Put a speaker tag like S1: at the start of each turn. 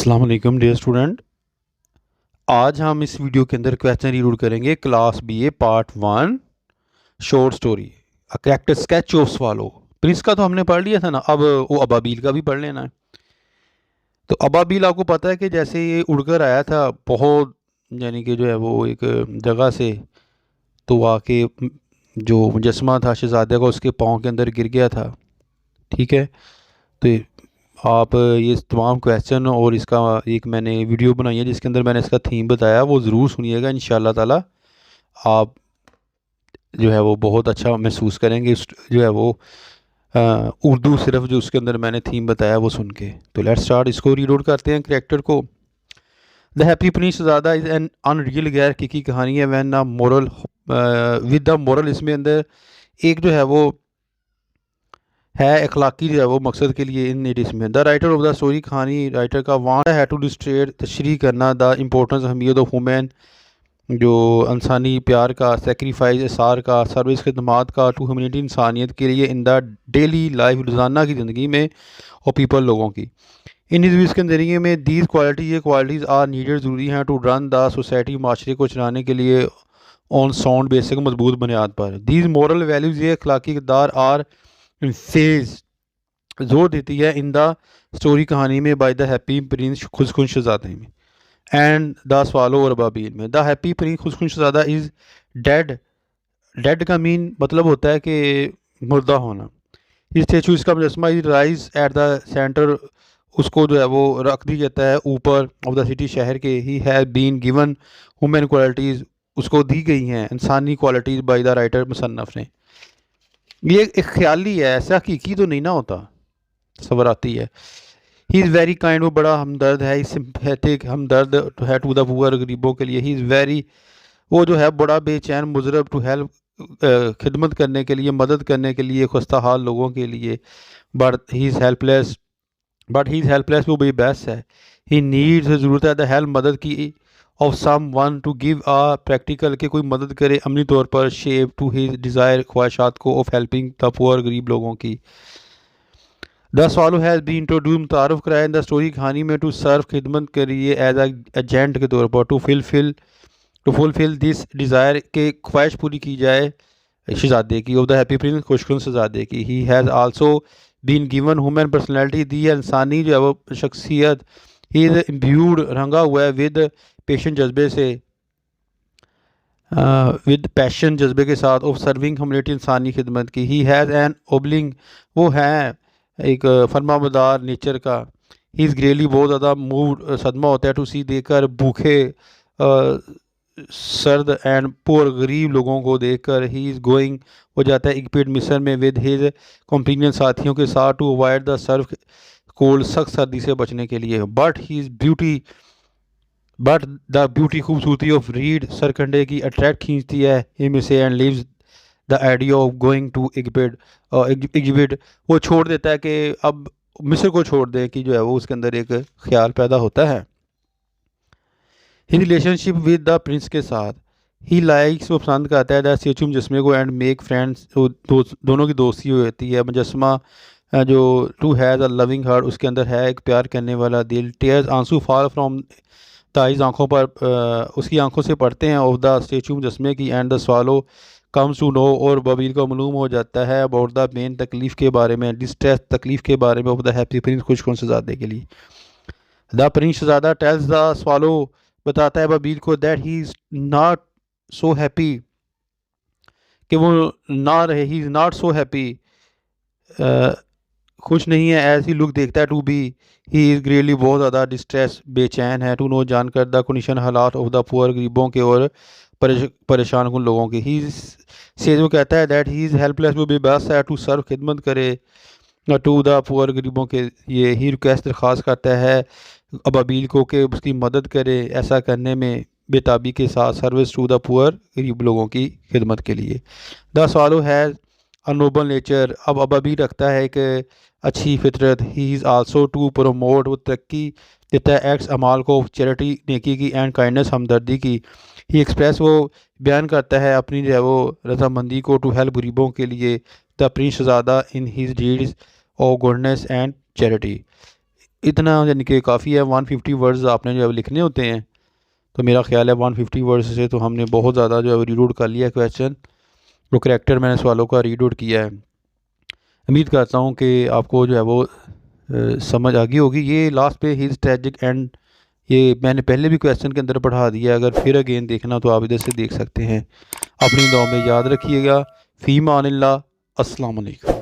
S1: अस्सलाम वालेकुम dear student. आज हम इस वीडियो के अंदर क्वेश्चन रीड करेंगे class BA part 1 short story a character sketch of swallow. Prince का तो हमने पढ़ लिया था ना, अब वो अबाबील का भी पढ़ लेना है। तो अबाबील आपको पता है कि जैसे ये उड़कर आया था बहुत, यानी कि जो है वो एक जगह से, तो आके जो मुजस्समा था शहजादे का उसके पाँव के अंदर गिर गया था। ठीक है, तो आप ये तमाम क्वेश्चन और इसका एक मैंने वीडियो बनाई है जिसके अंदर मैंने इसका थीम बताया, वो ज़रूर सुनिएगा। इंशाल्लाह ताला आप जो है वो बहुत अच्छा महसूस करेंगे जो है वो उर्दू सिर्फ जो उसके अंदर मैंने थीम बताया वो सुन के। तो लेट्स स्टार्ट, इसको रीड आउट करते हैं करेक्टर को। द हैप्पी प्रिंस शहजादा इज़ एन अनरियल गैर की कहानी है when the moral with the moral. इसमें अंदर एक जो है वो है अखलाकी जो है वो मकसद के लिए इन एडिस में। The writer of the story, कहानी राइटर का वांट है टू डिस्ट्रेट तशरी करना द इम्पोर्टेंस अहमियत ऑफ वुमेन, जो इंसानी प्यार का, सेक्रीफाइस इसार का, सर्विस खदमात का टू ह्यूमनिटी, इंसानियत के लिए इन द डेली लाइफ, रोज़ाना की ज़िंदगी में, और पीपल लोगों की। इन रिव्यूज़ के नज़रिए में दीज क्वालिटी, ये क्वालिटीज़ आर नीडेड, ज़रूरी हैं टू रन द सोसाइटी, माशरे को चलाने के लिए, ऑन साउंड बेसिक, मजबूत बुनियाद पर। दीज मॉरल वैल्यूज़, ये अखलाकी किरदार आर फेज जोर देती है इन द स्टोरी, कहानी में, बाय द हैप्पी प्रिंस, खुशकुन शहजादे में, एंड द स्वालो और अबाबील में। द हैप्पी प्रिंस, खुशकुन शहजादा, इज़ डेड। डेड का मीन मतलब होता है कि मुर्दा होना। इस स्टेचू, इसका मुजस्समा, is rise at the center, उसको जो है वो रख दिया जाता है ऊपर ऑफ द सिटी, शहर के। He has been given women qualities, उसको दी गई हैं इंसानी क्वालिटीज़ बाय द राइटर, मुसन्नफ़ ने। ये एक ख्याली है, ऐसा हकीकी तो नहीं ना होता, सबर आती है। ही इज़ वेरी काइंड, वो बड़ा हमदर्द है। सिंपैथिक, हमदर्द है टू द पुअर, गरीबों के लिए। ही इज़ वेरी, वो जो है बड़ा बेचैन, मुजरब टू हेल्प, खिदमत करने के लिए, मदद करने के लिए, खस्ता हाल लोगों के लिए। बट ही इज़ हेल्पलेस, वो बेबस है। ही नीड्स, ज़रूरत है, द हेल्प, मदद की, of someone, to give a, practical, के कोई मदद करे अमली तौर पर, शेप टू हिज डिज़ायर, ख्वाहिशात को, ऑफ हेल्पिंग द पुअर, गरीब लोगों की। The swallow has been introduce, मुतारफ़ कराया इन द स्टोरी, कहानी में, टू सर्व, खिदमत करिए, एज एजेंट के तौर पर, टू फुलफिल दिस डिज़ायर, के ख्वाहिश पूरी की जाए शहजादे की, ऑफ द हैप्पी प्रिंस, खुशकुन शहजादे की। He has also been given human personality, दी है इंसानी जो है वो शख्सियत। ही इज़ इम्ब्यूड, रंगा हुआ है, विद पेशन, जज्बे से, विद पैशन, जज्बे के साथ, ऑफ सर्विंग ह्यूमनिटी, इंसानी खिदमत की। ही हैज़ एन ओबलिंग, वो है एक फरमाबरदार नेचर का। ही इज़ ग्रेली, बहुत ज़्यादा मूड, सदमा होता है, टू सी, देखकर, भूखे, सर्द, एंड पुअर, गरीब लोगों को देखकर। ही इज़ गोइंग, हो जाता है एक मिशन में, विद हिज कंपेनियन, साथियों के साथ, to avoid the severe cold, सख्त सर्दी से बचने के लिए। बट द ब्यूटी, खूबसूरती, ऑफ रीड, सरकंडे की, अट्रैक्ट, खींचती है हिम से, and leaves the idea of going to exhibit, वो छोड़ देता है कि अब मिस्र को छोड़ दे, कि जो है वो उसके अंदर एक ख्याल पैदा होता है ही रिलेशनशिप विद द प्रिंस के साथ। ही लाइक्स, वो पसंद करता है, द स्टेचू, मुजस्मे को, एंड मेक फ्रेंड्स, दोनों की दोस्ती होती है। मुजस्मा जो too has a loving heart, उसके अंदर है एक प्यार करने वाला दिल। टेयर्स, आंसू, फॉल फ्रॉम ताइज, आंखों पर, उसकी आंखों से पड़ते हैं, ऑफ द स्टेचू, मुजस्मे की, and the swallow comes to know, और बबील को मालूम हो जाता है, अबाउट द पेन, तकलीफ़ के बारे में, डिस्ट्रेस, तकलीफ़ के बारे में, ऑफ द हैप्पी प्रिंस, खुशकुन शहजादे के लिए। द प्रिंस शहजादा टेल्स द स्वालो, बताता है बबील को, that he is not so happy, कि वो ना रहे, he is not so happy, खुश नहीं है, ऐसी लुक देखता है, to be, he is greatly, बहुत ज़्यादा, डिस्ट्रेस, बेचैन है, टू नो, जानकर, द कंडीशन, हालात, ऑफ द पुअर, गरीबों के और परेशान कुन लोगों के। ही सेज, वो कहता है, दैट ही इज़ हेल्पलेस, वो बेबस है, टू सर्व, खिदमत करे, टू द पुअर, गरीबों के। ये ही रिक्वेस्ट, दरख्वास्त करता है अबाबील को कि उसकी मदद करे ऐसा करने में, बेताबी के साथ, सर्विस टू द पुअर, गरीब लोगों की खिदमत के लिए। The swallow has a noble nature, अब अबाबील रखता है एक अच्छी फितरत। He is also to promote, वो तरक्की देता है एक्ट्स, अमाल को, चैरिटी, नेकी की, एंड काइंडनेस, हमदर्दी की। ही एक्सप्रेस, वो बयान करता है अपनी जो है वो रजामंदी को, टू हेल्प, गरीबों के लिए, द प्रिंस शहजादा, in his deeds of goodness and charity. इतना यानी कि काफ़ी है। 150 वर्ड्स आपने जो है लिखने होते हैं, तो मेरा ख्याल है 150 वर्ड्स से तो हमने बहुत ज़्यादा जो है रीड आउट कर लिया क्वेश्चन, जो करैक्टर मैंने सवालों का रीड आउट किया है। उम्मीद करता हूँ कि आपको जो है वो समझ आ गई होगी। ये लास्ट पे हिज ट्रेजिक एंड, ये मैंने पहले भी क्वेश्चन के अंदर पढ़ा दिया, अगर फिर अगेन देखना तो आप इधर से देख सकते हैं। अपनी दुआ में याद रखिएगा। फ़ी मानिल्लाह। अस्सलाम वालेकुम।